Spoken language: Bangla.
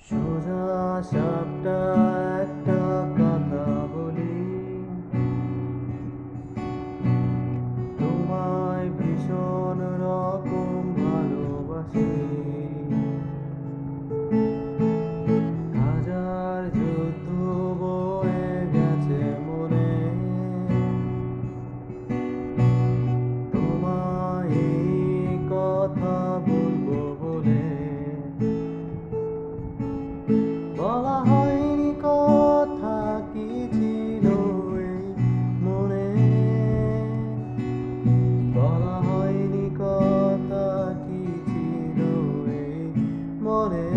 সোজা সাপটা একটা কথা বলি, তোমায় ভীষণ রকম ভালোবাসি। হাজার যুদ্ধ বয়ে গেছে মনে, তোমায় এই কথা বলবো বলে। বলা হয়নি কথা কি ছিল এই মনে, বলা হয়নি কথা কি ছিল এই মনে।